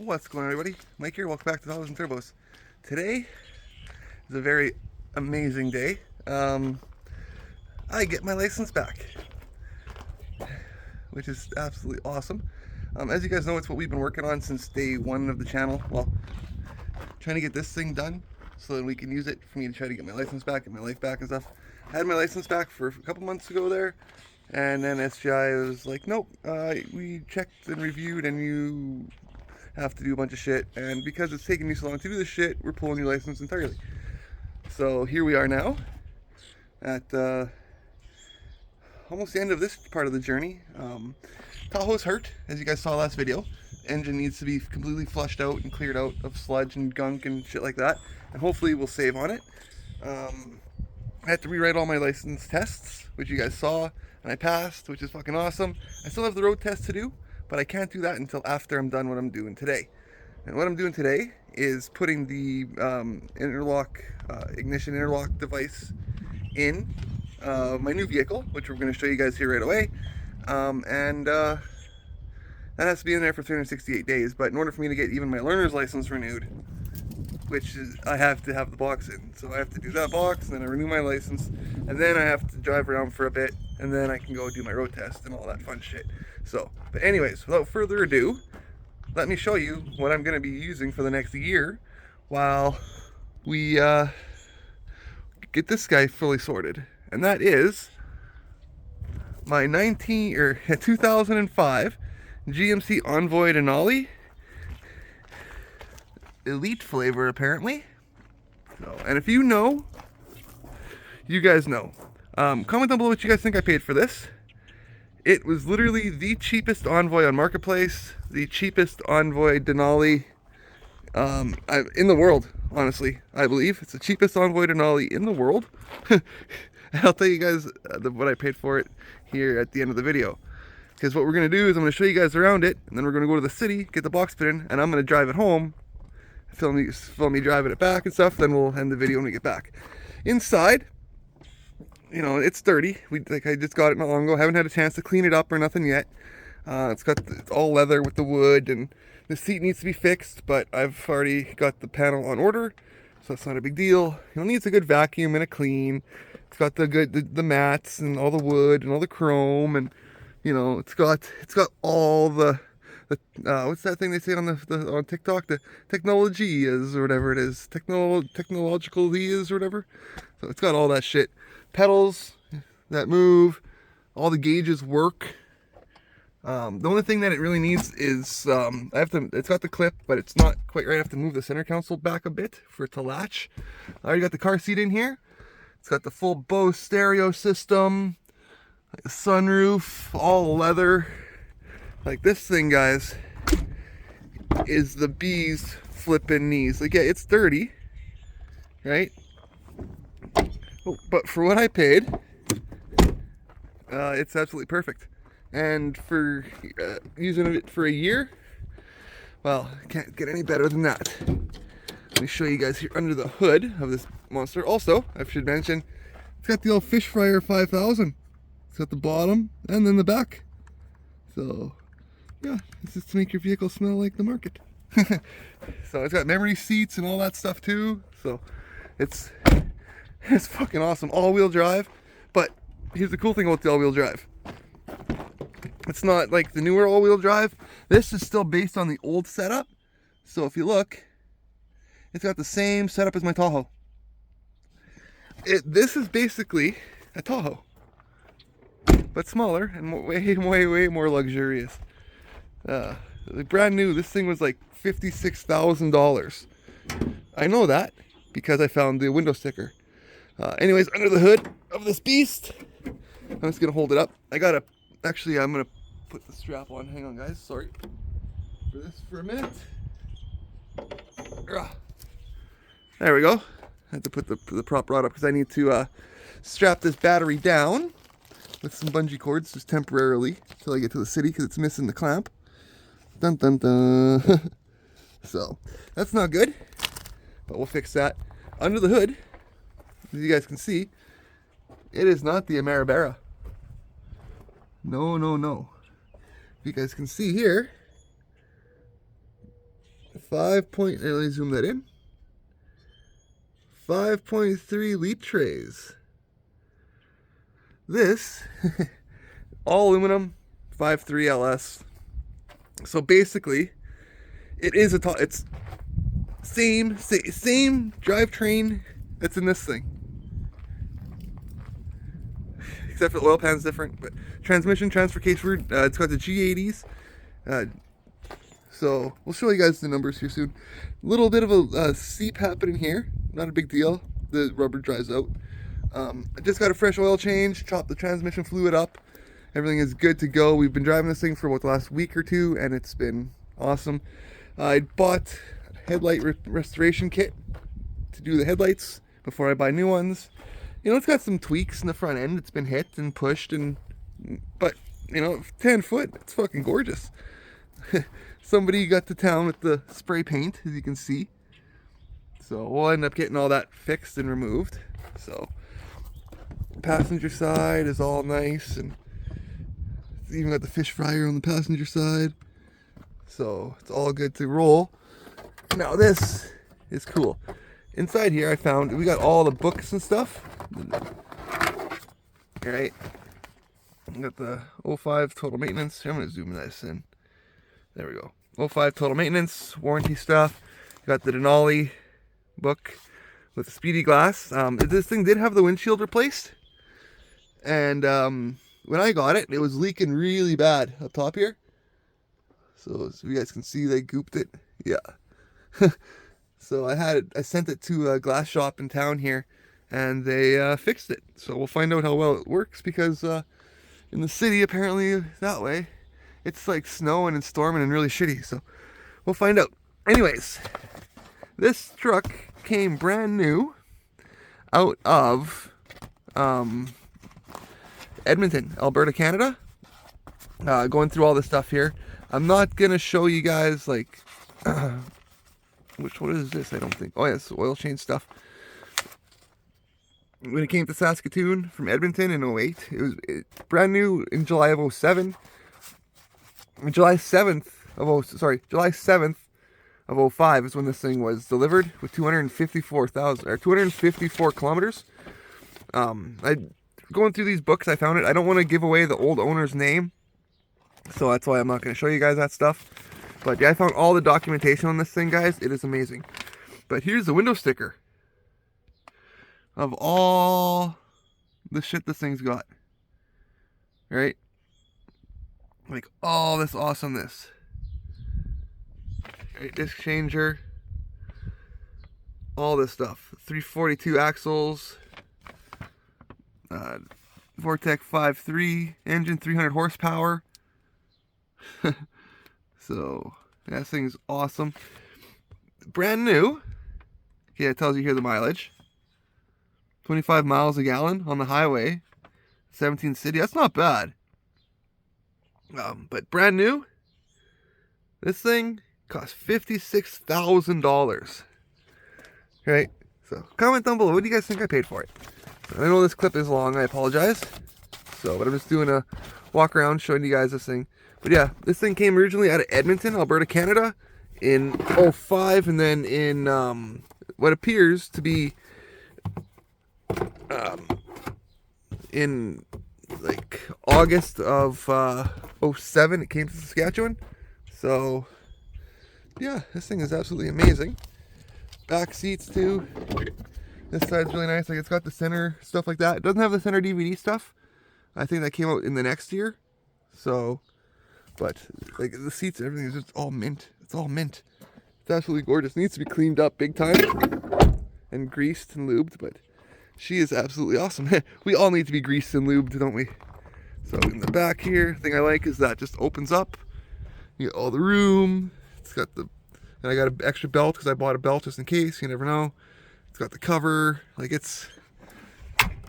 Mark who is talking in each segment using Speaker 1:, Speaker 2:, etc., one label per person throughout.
Speaker 1: What's going on, everybody? Mike here. Welcome back to Tahoes and Turbos. Today is a very amazing day. I get my license back, which is absolutely awesome. As you guys know, it's what we've been working on since day one of the channel. Well, trying to get this thing done so that we can use it for me to try to get my license back, get my life back and stuff. I had my license back for a couple months ago there, and then SGI was like, nope, we checked and reviewed and you have to do a bunch of shit, and because it's taking you so long to do this shit, we're pulling your license entirely. So here we are now at almost the end of this part of the journey. Tahoe's hurt, as you guys saw last video. Engine needs to be completely flushed out and cleared out of sludge and gunk and shit like that, and hopefully we'll save on it. I had to rewrite all my license tests, which you guys saw, and I passed, which is fucking awesome. I still have the road test to do, but I can't do that until after I'm done what I'm doing today. And what I'm doing today is putting the interlock, ignition interlock device in my new vehicle, which we're going to show you guys here right away. That has to be in there for 368 days, but in order for me to get even my learner's license renewed, which is, I have to have the box in. So I have to do that box, and then I renew my license, and then I have to drive around for a bit, and then I can go do my road test and all that fun shit. So, but anyways, without further ado, let me show you what I'm going to be using for the next year while we get this guy fully sorted. And that is my 2005 GMC Envoy Denali. Elite flavor, apparently. So, and if you know, you guys know. Comment down below what you guys think I paid for this. It was literally the cheapest Envoy on Marketplace, the cheapest Envoy Denali in the world, honestly, I believe. It's the cheapest Envoy Denali in the world. And I'll tell you guys what I paid for it here at the end of the video. Because what we're going to do is I'm going to show you guys around it, and then we're going to go to the city, get the box put in, and I'm going to drive it home, film me driving it back and stuff, then we'll end the video when we get back. Inside, you know, it's dirty. I just got it not long ago. Haven't had a chance to clean it up or nothing yet. It's all leather with the wood, and the seat needs to be fixed, but I've already got the panel on order, so that's not a big deal. It needs a good vacuum and a clean. It's got the mats and all the wood and all the chrome, and you know, it's got all the what's that thing they say on on TikTok? The technology is, or whatever it is, technological is, or whatever. So it's got all that shit. Pedals that move, all the gauges work. The only thing that it really needs is it's got the clip, but it's not quite right. I have to move the center console back a bit for it to latch. I already got the car seat in here. It's got the full Bose stereo system, like a sunroof, all leather. Like this thing, guys, is the bee's flipping knees. Like, yeah, it's dirty, right? But for what I paid, it's absolutely perfect. And for using it for a year, well, can't get any better than that. Let me show you guys here under the hood of this monster. Also, I should mention, it's got the old fish fryer 5000. It's got the bottom and then the back. So, yeah, it's just to make your vehicle smell like the market. So it's got memory seats and all that stuff too. So it's fucking awesome. All-wheel drive. But here's the cool thing about the all-wheel drive. It's not like the newer all-wheel drive. This is still based on the old setup. So if you look, it's got the same setup as my Tahoe. This is basically a Tahoe, but smaller and way more luxurious. Brand new, this thing was like $56,000. I know that because I found the window sticker. Anyways, under the hood of this beast, I'm just gonna hold it up. I'm gonna put the strap on. Hang on, guys. Sorry for this for a minute. There we go. I had to put the prop rod up because I need to strap this battery down with some bungee cords just temporarily until I get to the city because it's missing the clamp. Dun dun dun. So that's not good, but we'll fix that. Under the hood, as you guys can see, it is not the Amarabera. No. If you guys can see here, let me zoom that in. 5.3 lead trays. This, all aluminum, 5.3 LS. So basically, it is it's same drivetrain that's in this thing. Except for the oil pan's different, but transmission, transfer case, it's got the G80s. So we'll show you guys the numbers here soon. A little bit of a seep happening here, not a big deal. The rubber dries out. I just got a fresh oil change, chopped the transmission fluid up. Everything is good to go. We've been driving this thing for about the last week or two, and it's been awesome. I bought a headlight restoration kit to do the headlights before I buy new ones. You know, it's got some tweaks in the front end. It's been hit and pushed, but you know, 10 foot, it's fucking gorgeous. Somebody got to town with the spray paint, as you can see. So we'll end up getting all that fixed and removed. So passenger side is all nice, and it's even got the fish fryer on the passenger side. So it's all good to roll. Now this is cool. Inside here I found, we got all the books and stuff. Alright. We got the 05 total maintenance. I'm going to zoom this in. There we go. 05 total maintenance, warranty stuff. Got the Denali book with the speedy glass. This thing did have the windshield replaced. And when I got it, it was leaking really bad up top here. So as you guys can see, they gooped it. Yeah. So I sent it to a glass shop in town here, and they fixed it. So we'll find out how well it works, because in the city, apparently that way, it's like snowing and storming and really shitty. So we'll find out. Anyways, this truck came brand new out of Edmonton, Alberta, Canada. Going through all this stuff here. I'm not gonna show you guys like what is this? I don't think. Oh yeah, it's oil change stuff. When it came to Saskatoon from Edmonton in 08, it was brand new in July of 07. July 7th of 05 is when this thing was delivered, with 254 kilometers. Going through these books, I found it. I don't want to give away the old owner's name, so that's why I'm not going to show you guys that stuff. But yeah, I found all the documentation on this thing, guys. It is amazing. But here's the window sticker of all the shit this thing's got. Right? Like all this awesomeness. Right, disc changer. All this stuff. 342 axles. Vortec 5.3 engine, 300 horsepower. So that thing's awesome. Brand new. Yeah, it tells you here the mileage. 25 miles a gallon on the highway. 17 city. That's not bad. But brand new. This thing cost $56,000. Right? So comment down below. What do you guys think I paid for it? I know this clip is long. I apologize. But I'm just doing a walk around showing you guys this thing. But yeah, this thing came originally out of Edmonton, Alberta, Canada in 05, and then in what appears to be in like August of 07, it came to Saskatchewan. So yeah, this thing is absolutely amazing. Back seats too. This side's really nice. Like, it's got the center stuff like that. It doesn't have the center DVD stuff. I think that came out in the next year. So, but like the seats and everything is just all mint. It's all mint. It's absolutely gorgeous. It needs to be cleaned up big time and greased and lubed, but she is absolutely awesome. We all need to be greased and lubed, don't we? So in the back here, the thing I like is that just opens up. You get all the room. It's got the, and I got an extra belt because I bought a belt just in case. You never know. It's got the cover, like it's,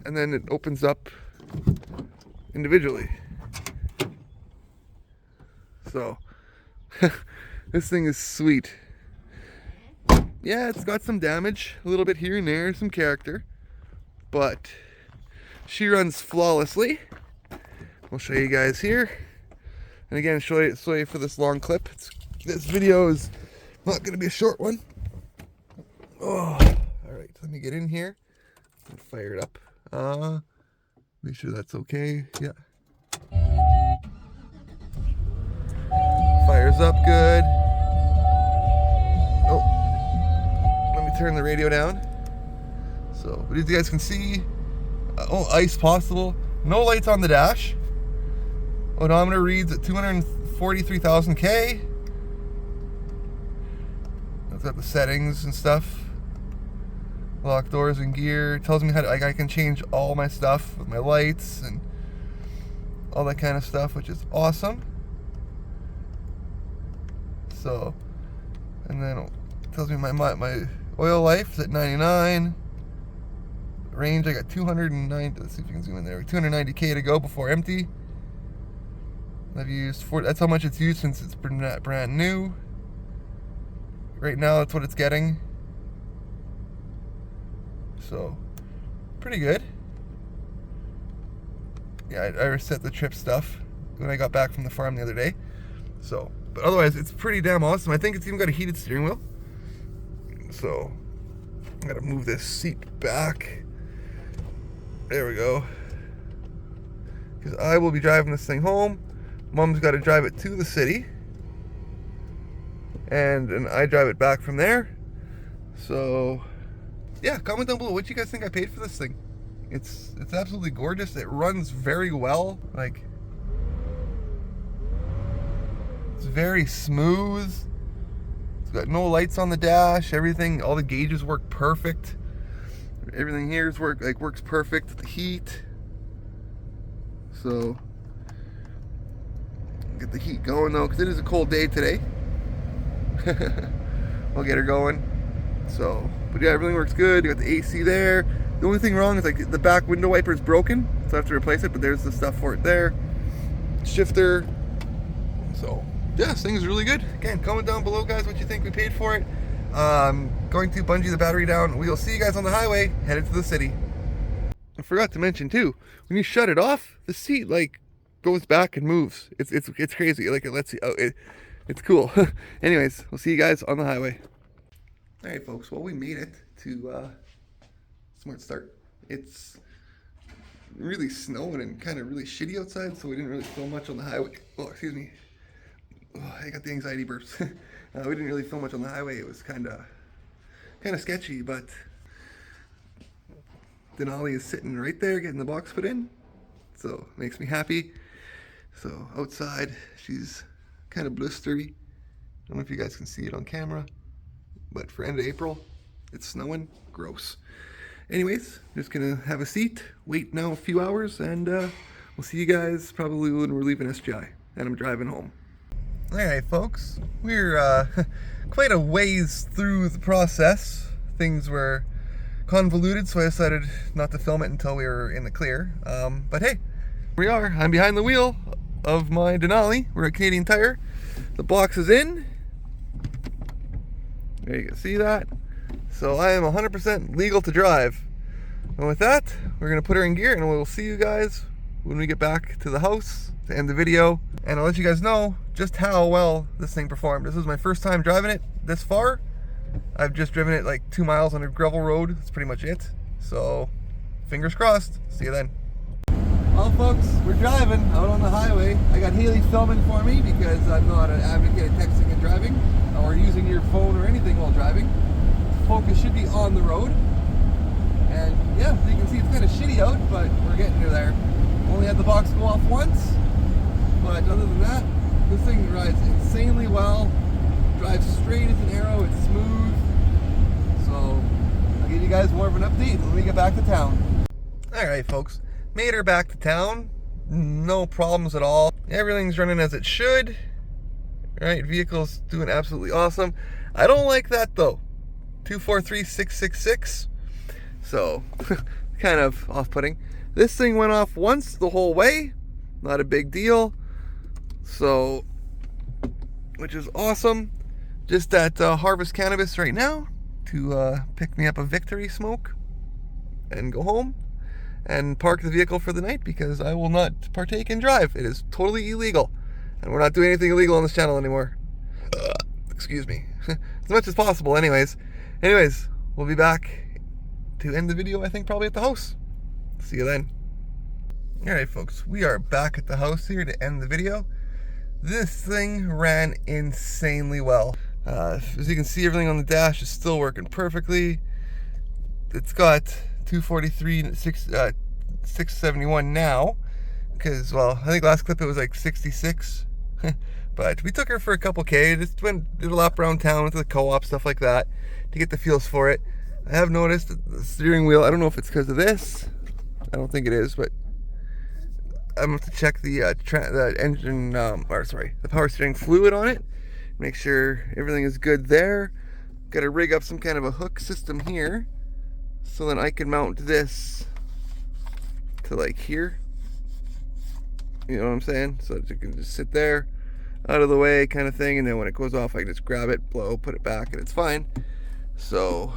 Speaker 1: and then it opens up individually. So this thing is sweet. Yeah, it's got some damage, a little bit here and there, some character, but she runs flawlessly. I'll show you guys here, and again, show you for this long clip. This video is Not gonna be a short one. Oh, all right. Let me get in here and fire it up. Make sure that's okay. Yeah. Fires up good. Oh, let me turn the radio down. So, but as you guys can see, ice possible. No lights on the dash. Odometer reads at 243,000 K. It's got the settings and stuff. Lock doors and gear. It tells me how to, I can change all my stuff with my lights and all that kind of stuff, which is awesome. So, and then it tells me my oil life is at 99. Range, I got 290. Let's see if you can zoom in there. 290K to go before empty. I've used that's how much it's used since it's brand new. Right now, that's what it's getting. So, pretty good. Yeah, I reset the trip stuff when I got back from the farm the other day. So, but otherwise, it's pretty damn awesome. I think it's even got a heated steering wheel. So, I gotta move this seat back. There we go. Because I will be driving this thing home. Mom's got to drive it to the city. And I drive it back from there. So, yeah, comment down below what you guys think I paid for this thing. It's absolutely gorgeous. It runs very well. Like, it's very smooth. It's got no lights on the dash. Everything, all the gauges work perfect. Everything here is works perfect. The heat. So, get the heat going though, because it is a cold day today. We'll get her going. So, but yeah, everything works good. You got the AC there. The only thing wrong is like the back window wiper is broken, so I have to replace it. But there's the stuff for it there. Shifter. So, yeah, this thing is really good. Again, comment down below, guys, what you think we paid for it. Going to bungee the battery down. We'll see you guys on the highway, headed to the city. I forgot to mention too, when you shut it off, the seat like goes back and moves. It's crazy. Like it lets you out. It's cool. Anyways, we'll see you guys on the highway. All right, folks. Well, we made it to Smart Start. It's really snowing and kind of really shitty outside, so we didn't really film much on the highway. Oh, excuse me. Oh, I got the anxiety burps. We didn't really film much on the highway. It was kind of sketchy, but Denali is sitting right there getting the box put in, so it makes me happy. So outside, she's kind of blistery. I don't know if you guys can see it on camera, but for end of April, it's snowing. Gross. Anyways, just gonna have a seat, wait now a few hours, and we'll see you guys probably when we're leaving SGI, and I'm driving home. Alright folks, we're quite a ways through the process. Things were convoluted, so I decided not to film it until we were in the clear. But hey, here we are. I'm behind the wheel of my Denali. We're at Canadian Tire. The box is in. There you can see that. So I am 100% legal to drive. And with that, we're going to put her in gear, and we'll see you guys when we get back to the house to end the video. And I'll let you guys know just how well this thing performed. This is my first time driving it this far. I've just driven it like 2 miles on a gravel road. That's pretty much it. So, fingers crossed. See you then. Well, folks, we're driving out on the highway. I got Haley filming for me because I'm not an advocate of texting and driving or using your phone or anything while driving. The focus should be on the road. And yeah, as you can see, it's kind of shitty out, but we're getting near there. Only had the box go off once, but other than that, this thing rides insanely well. Drives straight as an arrow. It's smooth. So I'll give you guys more of an update when we get back to town. Alright folks, made her back to town. No problems at all. Everything's running as it should. Alright, vehicle's doing absolutely awesome. I don't like that though. 243,666. So kind of off-putting. This thing went off once the whole way. Not a big deal. So, which is awesome. Just at Harvest Cannabis right now to pick me up a victory smoke and go home and park the vehicle for the night because I will not partake in drive. It is totally illegal, and we're not doing anything illegal on this channel anymore. excuse me, as much as possible. Anyways, we'll be back to end the video, I think, probably at the house. See you then. Alright folks, we are back at the house here to end the video. This thing ran insanely well. As you can see, everything on the dash is still working perfectly. It's got 243 and 671 now, because, well, I think last clip it was like 66. But we took her for a couple K, just did a lap around town, went to the co-op, stuff like that, to get the feels for it. I have noticed that the steering wheel, I don't know if it's because of this, I don't think it is, but I'm going to check the engine, the power steering fluid on it, make sure everything is good there. Got to rig up some kind of a hook system here, so then I can mount this to like here. You know what I'm saying? So that it can just sit there, out of the way kind of thing, and then when it goes off I can just grab it, blow, put it back, and it's fine. So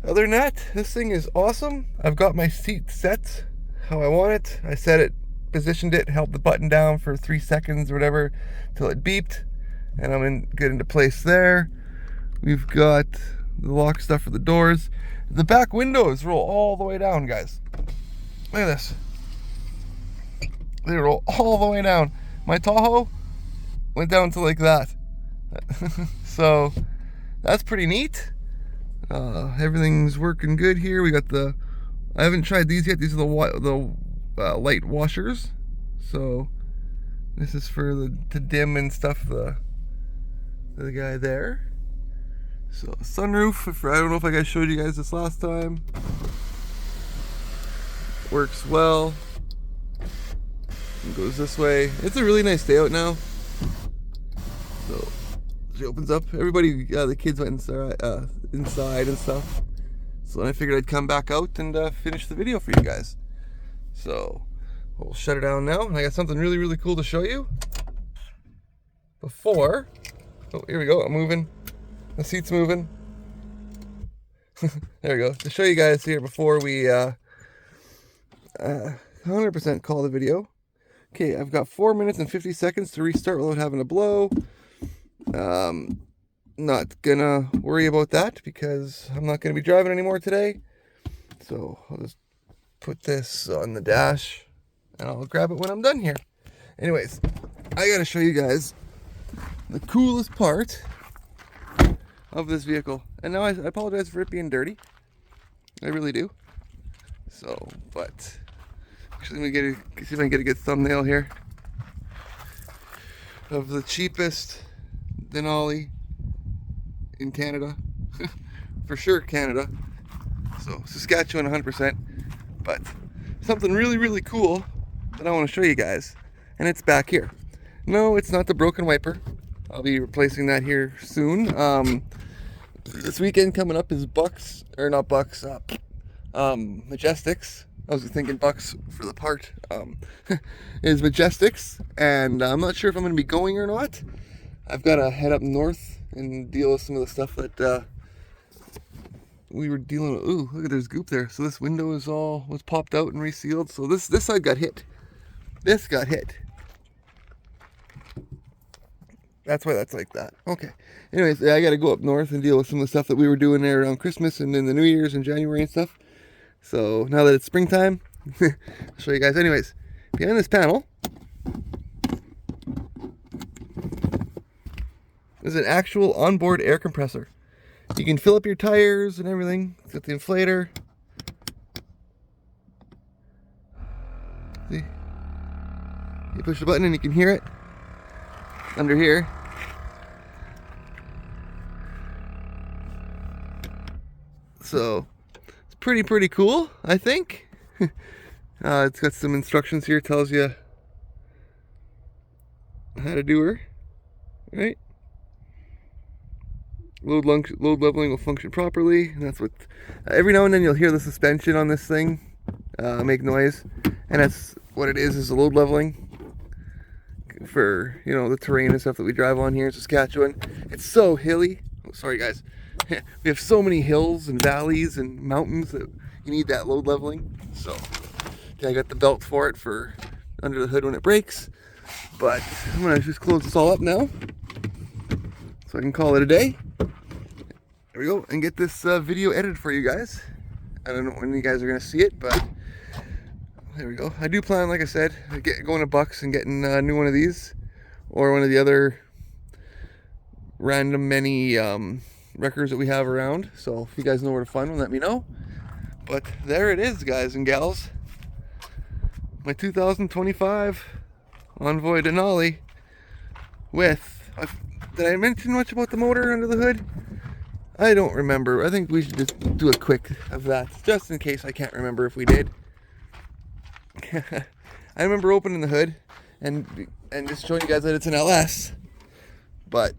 Speaker 1: other than that, this thing is awesome. I've got my seat set how I want it. I set it, positioned it, held the button down for 3 seconds or whatever till it beeped, and I'm good into place there. We've got the lock stuff for the doors. The back windows roll all the way down, guys. Look at this. They roll all the way down. My Tahoe went down to like that. So that's pretty neat. Everything's working good here. We got I haven't tried these yet. These are the light washers. So this is for to dim and stuff the guy there. So sunroof, I don't know if I showed you guys this last time. Works well. It goes this way. It's a really nice day out now. So she opens up. Everybody, the kids went inside and stuff. So then I figured I'd come back out and finish the video for you guys. So we'll shut it down now. And I got something really, really cool to show you. Oh, here we go. I'm moving. The seat's moving. There we go. To show you guys here before we 100% call the video. Okay, I've got 4 minutes and 50 seconds to restart without having to blow. Not gonna worry about that because I'm not gonna be driving anymore today. So I'll just put this on the dash and I'll grab it when I'm done here. Anyways, I gotta show you guys the coolest part of this vehicle. And now I apologize for it being dirty. I really do. So, but actually let me see if I can get a good thumbnail here of the cheapest Denali in Canada. For sure Canada. So Saskatchewan 100%. But something really, really cool that I want to show you guys. And it's back here. No, it's not the broken wiper. I'll be replacing that here soon. This weekend coming up is Majestics. I was thinking Bucks for the part. Is Majestics, and I'm not sure if I'm going to be going or not. I've got to head up north and deal with some of the stuff that we were dealing with. Ooh, look at there's goop there. So this window was popped out and resealed. So this side got hit. This got hit. That's why that's like that. Okay. Anyways, I got to go up north and deal with some of the stuff that we were doing there around Christmas and in the New Year's and January and stuff. So now that it's springtime, I'll show you guys. Anyways, behind this panel is an actual onboard air compressor. You can fill up your tires and everything. It's got the inflator. See? You push the button and you can hear it under here. So it's pretty cool, I think. It's got some instructions here, tells you how to do her, right? Load leveling will function properly. And that's what, every now and then you'll hear the suspension on this thing make noise, and that's what it is a load leveling for, you know, the terrain and stuff that we drive on here in Saskatchewan. It's so hilly. Oh, sorry guys. We have so many hills and valleys and mountains that you need that load leveling. So I got the belt for it for under the hood when it breaks. But I'm gonna just close this all up now so I can call it a day. There we go, and get this video edited for you guys. I don't know when you guys are gonna see it, but there we go. I do plan, like I said, going to Bucks and getting a new one of these, or one of the other random many wreckers that we have around. So if you guys know where to find one, let me know. But there it is, guys and gals. My 2025 Envoy Denali with, did I mention much about the motor under the hood? I don't remember. I think we should just do a quick of that, just in case I can't remember if we did. I remember opening the hood and just showing you guys that it's an LS, but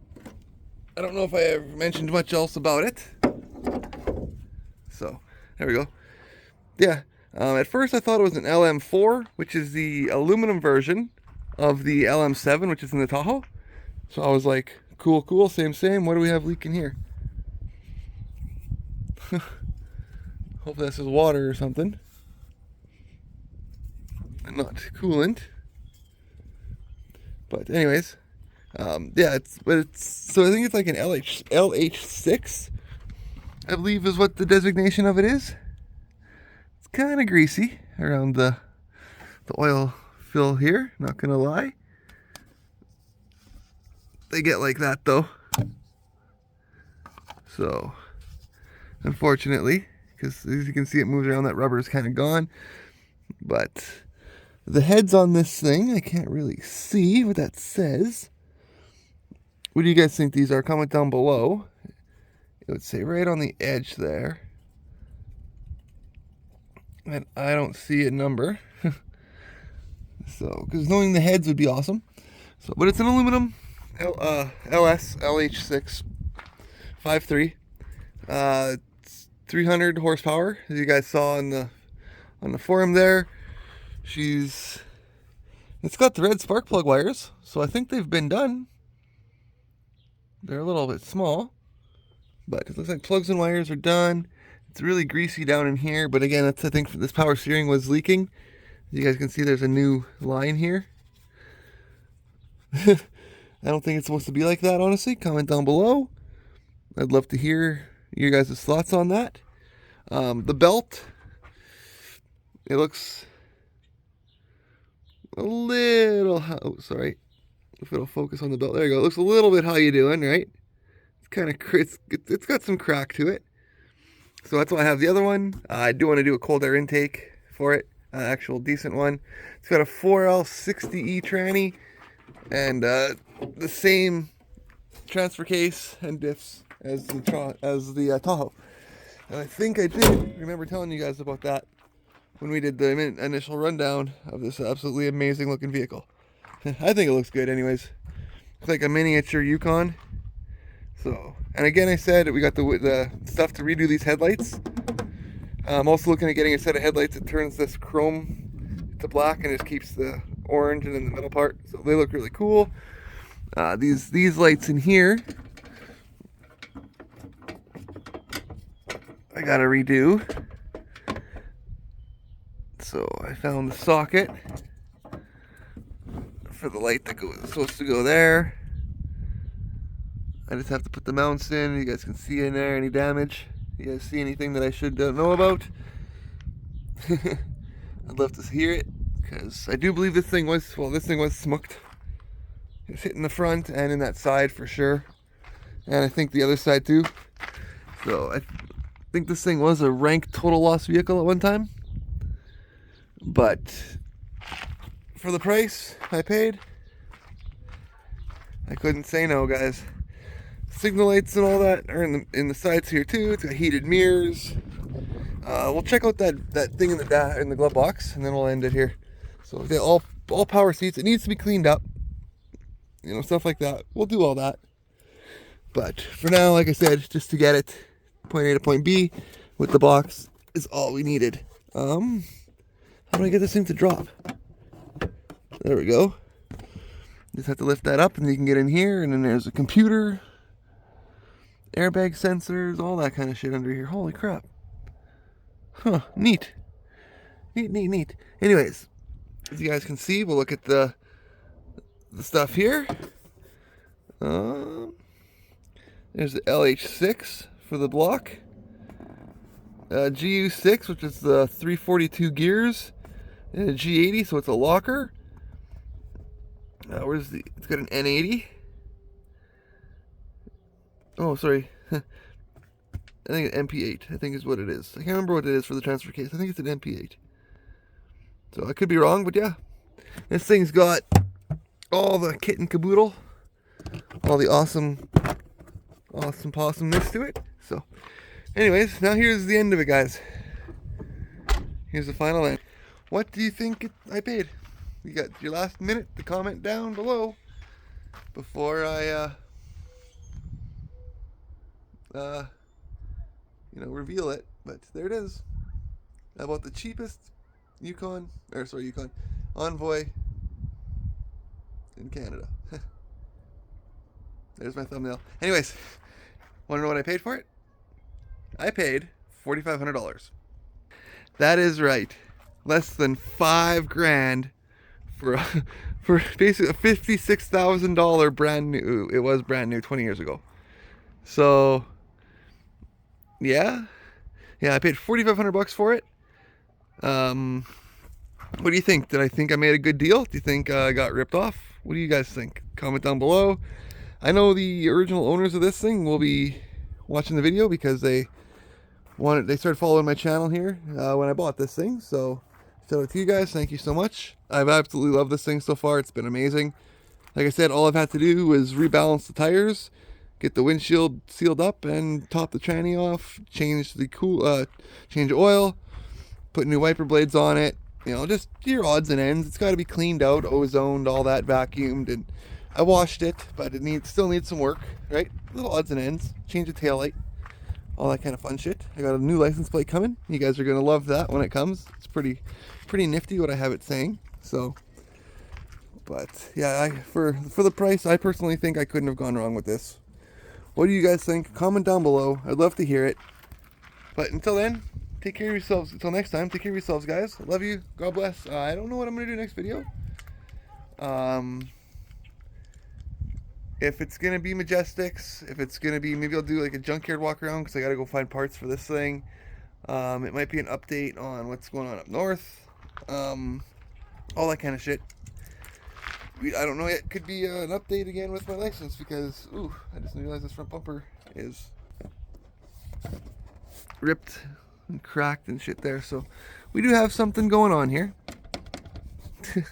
Speaker 1: I don't know if I ever mentioned much else about it. So there we go. Yeah, at first I thought it was an LM4, which is the aluminum version of the LM7, which is in the Tahoe. So I was like, cool, cool, same. What do we have leaking here? Hopefully this is water or something, and not coolant. But anyways, yeah, so I think it's like an LH6, I believe is what the designation of it is. It's kind of greasy around the oil fill here, not gonna lie. They get like that though. So unfortunately, because as you can see it moves around, that rubber is kind of gone. But the heads on this thing, I can't really see what that says. What do you guys think these are? Comment down below. It would say right on the edge there. And I don't see a number. So, because knowing the heads would be awesome. So, but it's an aluminum LS LH6 5.3. It's 300 horsepower, as you guys saw on the forum there. It's got the red spark plug wires, so I think they've been done. They're a little bit small, but it looks like plugs and wires are done. It's really greasy down in here, but again, I think this power steering was leaking. As you guys can see, there's a new line here. I don't think it's supposed to be like that, honestly. Comment down below. I'd love to hear your guys' thoughts on that. The belt, it looks a little, oh, sorry, if it'll focus on the belt, there you go. It looks a little bit how you doing, right? It's kind of, it's got some crack to it. So that's why I have the other one. I do want to do a cold air intake for it, actual decent one. It's got a 4L60E tranny and the same transfer case and diffs as the Tahoe. And I think I did remember telling you guys about that when we did the initial rundown of this absolutely amazing looking vehicle. I think it looks good anyways. It's like a miniature Yukon. So, and again, I said we got the stuff to redo these headlights. I'm also looking at getting a set of headlights that turns this chrome to black and just keeps the orange and then the middle part. So they look really cool. These lights in here, I gotta redo. So I found the socket for the light that is supposed to go there. I just have to put the mounts in. You guys can see in there any damage. You guys see anything that I should know about? I'd love to hear it, because I do believe this thing was smoked. It's hitting the front and in that side for sure, and I think the other side too. So I think this thing was a ranked total loss vehicle at one time, but for the price I paid, I couldn't say no, guys. Signal lights and all that are in the sides here too. It's got heated mirrors. We'll check out that thing in the glove box, and then we'll end it here. So they all power seats. It needs to be cleaned up, you know, stuff like that. We'll do all that. But for now, like I said, just to get it point A to point B with the box is all we needed. How do I get this thing to drop? There we go. Just have to lift that up and you can get in here, and then there's a computer, airbag sensors, all that kind of shit under here. Holy crap. Huh, neat. Neat. Anyways, as you guys can see, we'll look at the stuff here. There's the LH6 for the block. GU6, which is the 342 gears. And a G80, so it's a locker. It's got an N80. Oh, sorry. I think an MP8, I think is what it is. I can't remember what it is for the transfer case. I think it's an MP8. So I could be wrong, but yeah. This thing's got all the kit and caboodle. All the awesome possumness to it. So, anyways, now here's the end of it, guys. Here's the final end. What do you think I paid? You got your last minute to comment down below before I, reveal it. But there it is. I bought the cheapest Envoy in Canada. There's my thumbnail. Anyways, want to know what I paid for it? I paid $4,500. That is right. Less than $5,000 for basically a $56,000 brand new. It was brand new 20 years ago. So yeah, I paid $4,500 for it. What do you think? Did I think I made a good deal? Do you think I got ripped off? What do you guys think? Comment down below. I know the original owners of this thing will be watching the video because they started following my channel here when I bought this thing. So shout out to you guys. Thank you so much. I've absolutely loved this thing so far. It's been amazing. Like I said, all I've had to do was rebalance the tires, get the windshield sealed up, and top the tranny off, change oil, put new wiper blades on it. You know, just your odds and ends. It's got to be cleaned out, ozoned, all that, vacuumed, and I washed it, but it still needs some work, right? Little odds and ends. Change the taillight, all that kind of fun shit. I got a new license plate coming. You guys are gonna love that when it comes. It's pretty nifty what I have it saying. So, but yeah, for the price, I personally think I couldn't have gone wrong with this. What do you guys think? Comment down below. I'd love to hear it. But until then, take care of yourselves. Until next time, take care of yourselves, guys. I love you. God bless. I don't know what I'm gonna do next video. If it's gonna be Majestics, if it's gonna be, maybe I'll do like a junkyard walk around because I gotta go find parts for this thing. It might be an update on what's going on up north, all that kind of shit. I don't know yet. Could be an update again with my license because, ooh, I just realized this front bumper is ripped and cracked and shit there. So we do have something going on here,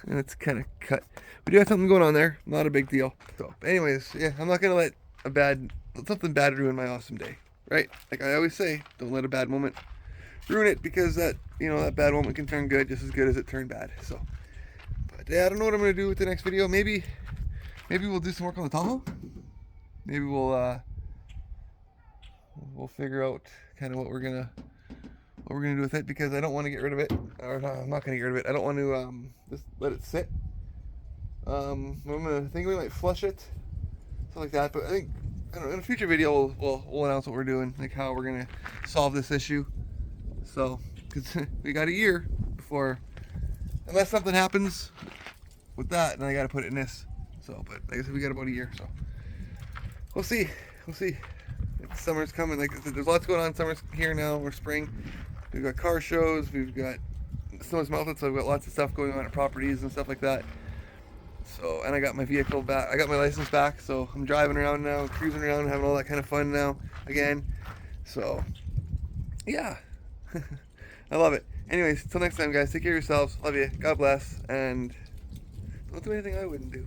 Speaker 1: and it's kind of cut. We do have something going on there. Not a big deal. So, anyways, yeah, I'm not gonna let something bad ruin my awesome day, right? Like I always say, don't let a bad moment ruin it, because that bad moment can turn good just as good as it turned bad. So, but yeah, I don't know what I'm gonna do with the next video. Maybe we'll do some work on the Tahoe. Maybe we'll figure out kind of what we're gonna do with it, because I don't want to get rid of it. Or no, I'm not gonna get rid of it. I don't want to just let it sit. I think we might flush it, something like that. But I don't know, in a future video we'll announce what we're doing, like how we're gonna solve this issue. So, because we got a year before, unless something happens with that, and I gotta put it in this. So, but like I said, we got about a year. So we'll see. Summer's coming. Like I said, there's lots going on. Summer's here now. We're spring. We've got car shows. We've got snow's melted, so I've got lots of stuff going on at properties and stuff like that. So, and I got my vehicle back. I got my license back, so I'm driving around now, cruising around, having all that kind of fun now again. So, yeah, I love it. Anyways, till next time, guys. Take care of yourselves. Love you. God bless, and don't do anything I wouldn't do.